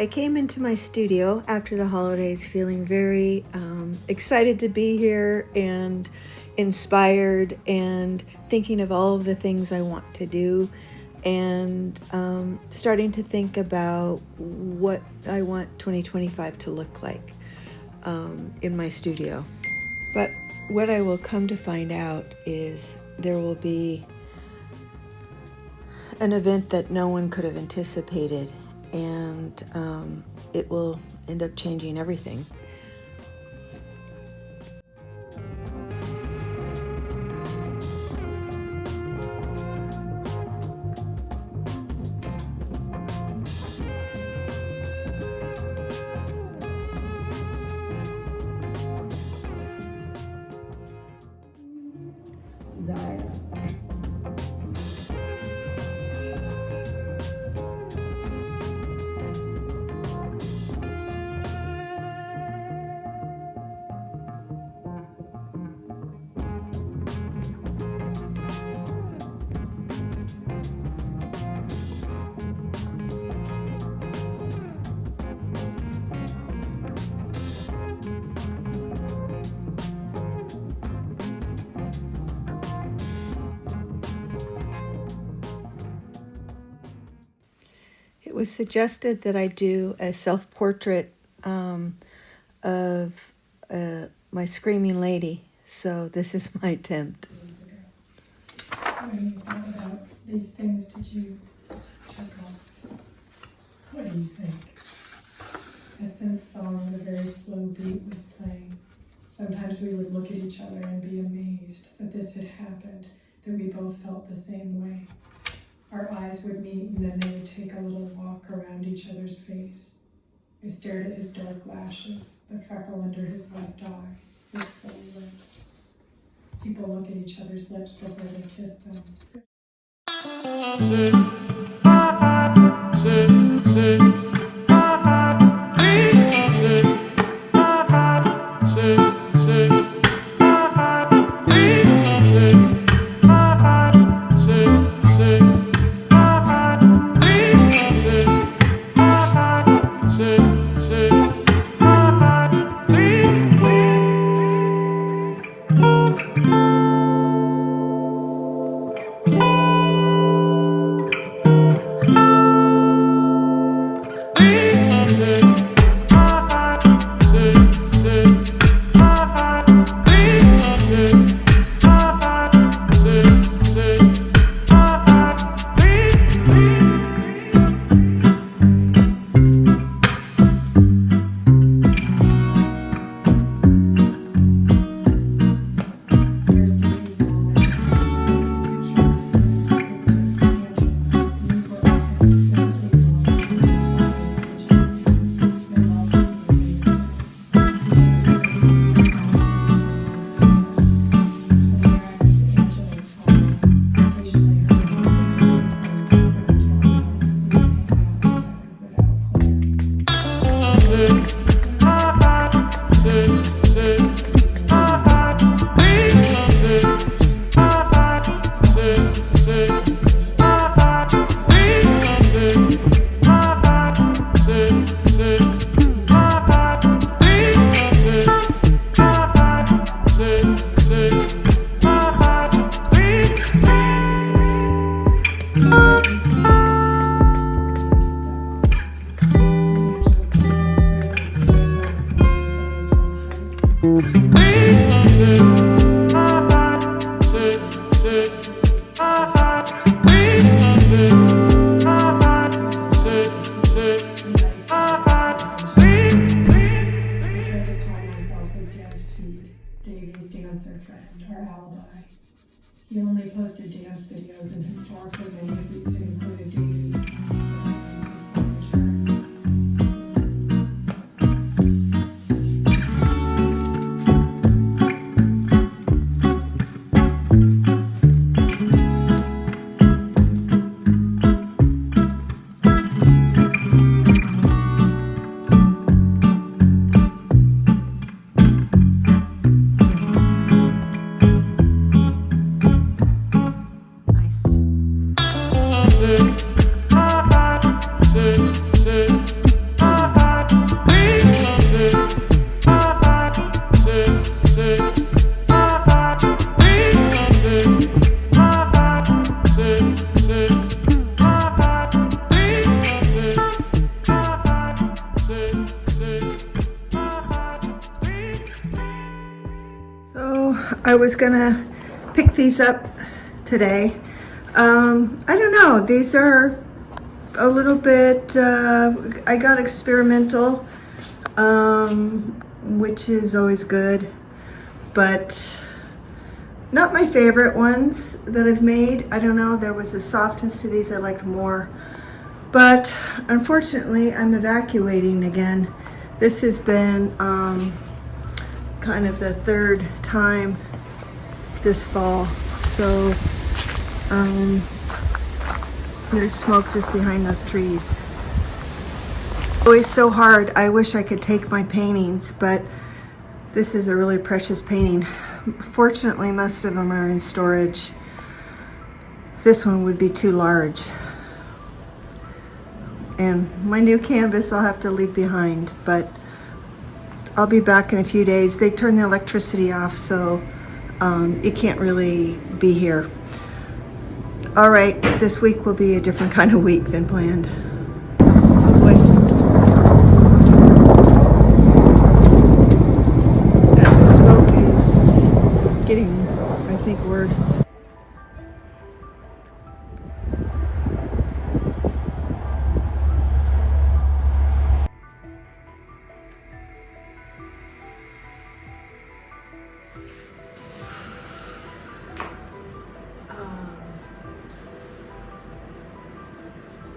I came into my studio after the holidays feeling very excited to be here and inspired and thinking of all of the things I want to do and starting to think about what I want 2025 to look like in my studio. But what I will come to find out is there will be an event that no one could have anticipated, and it will end up changing everything. It was suggested that I do a self-portrait of my screaming lady, so this is my attempt. When you thought about these things, did you check off? What do you think? A synth song with a very slow beat was playing. Sometimes we would look at each other and be amazed that this had happened, that we both felt the same way. Our eyes would meet and then they would take a little walk around each other's face. I stared at his dark lashes, the freckle under his left eye, his full lips. People look at each other's lips before they kiss them. He only posted dance videos, and historically many of these had included Davey. I was gonna pick these up today. I don't know, these are a little bit, I got experimental, which is always good, but not my favorite ones that I've made. I don't know, there was a softness to these I liked more. But unfortunately, I'm evacuating again. This has been kind of the third time this fall. So there's smoke just behind those trees. Always so hard. I wish I could take my paintings, but this is a really precious painting. Fortunately, most of them are in storage. This one would be too large. And my new canvas I'll have to leave behind, but I'll be back in a few days. They turn the electricity off, so it can't really be here. All right, this week will be a different kind of week than planned. Oh boy. That smoke is getting, I think, worse.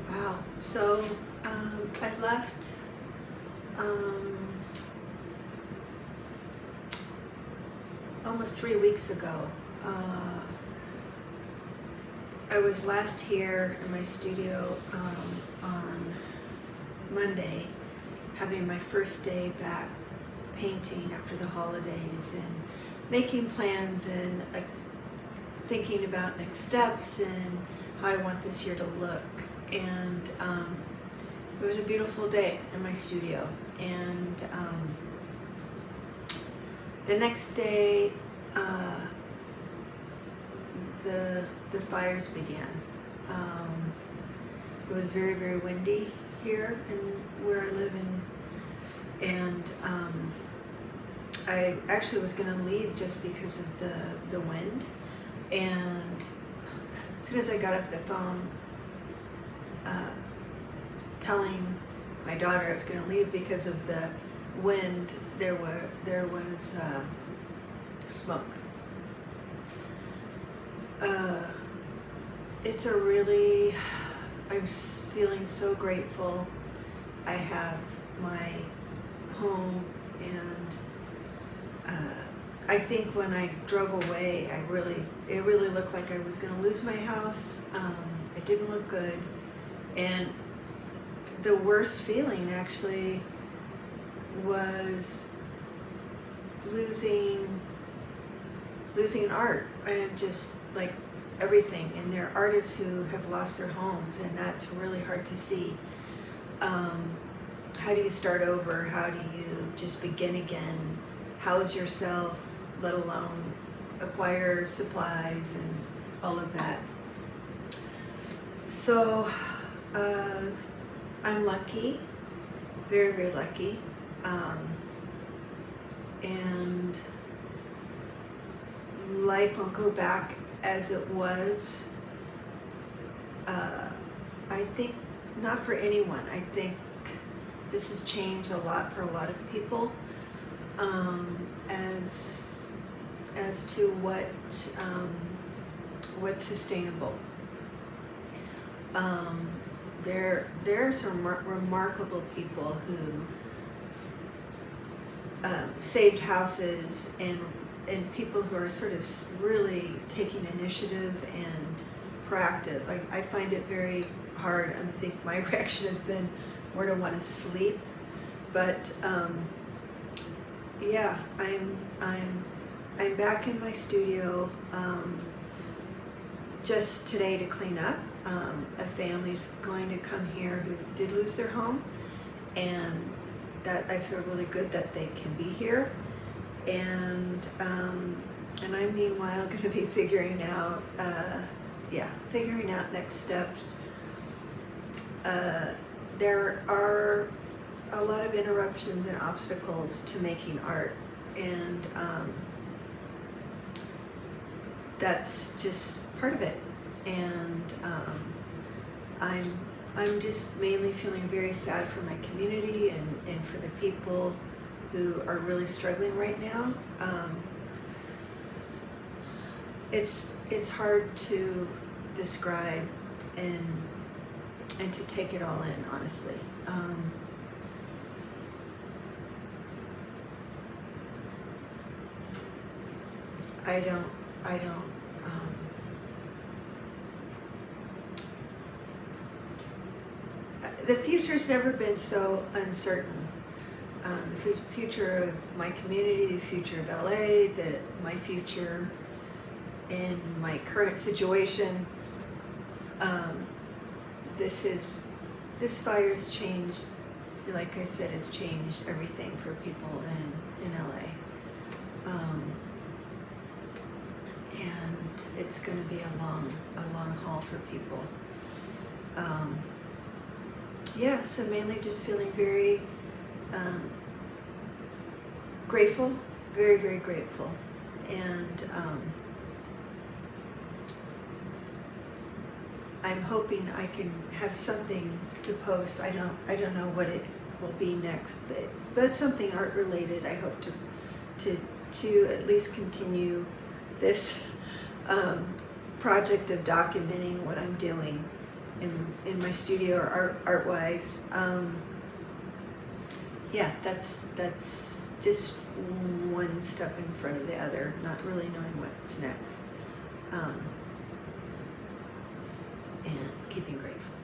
Wow. So I left almost 3 weeks ago. I was last here in my studio on Monday, having my first day back painting after the holidays and making plans and thinking about next steps and how I want this year to look. And it was a beautiful day in my studio. And the next day, the fires began. It was very, very windy here in where I live in, and I actually was going to leave just because of the wind. And as soon as I got off the phone, telling my daughter I was going to leave because of the wind, there was smoke. It's a really, I'm feeling so grateful. I have my home, and I think when I drove away, it really looked like I was going to lose my house. It didn't look good, and the worst feeling actually was losing art, and just like everything. And there are artists who have lost their homes, and that's really hard to see. How do you start over? How do you just begin again? House yourself, let alone acquire supplies and all of that. So I'm lucky, very, very lucky. And life will go back as it was. I think not for anyone. I think this has changed a lot for a lot of people, as to what's sustainable. There are some remarkable people who saved houses, and people who are sort of really taking initiative and proactive. I find it very hard. I think my reaction has been more to want to sleep, but yeah, I'm back in my studio just today to clean up. A family's going to come here who did lose their home, and that I feel really good that they can be here. And I'm meanwhile going to be figuring out next steps. There are a lot of interruptions and obstacles to making art, and that's just part of it. And I'm just mainly feeling very sad for my community and for the people who are really struggling right now. It's hard to describe and to take it all in, honestly. I don't. The future's never been so uncertain. The future of my community, the future of LA, my future in my current situation. This fire's changed, like I said, has changed everything for people in LA. And it's going to be a long haul for people. Yeah, so mainly just feeling very grateful, very, very grateful. And I'm hoping I can have something to post. I don't know what it will be next, but something art related. I hope to at least continue this project of documenting what I'm doing in my studio or art-wise. Yeah, that's just one step in front of the other, not really knowing what's next. And keeping grateful.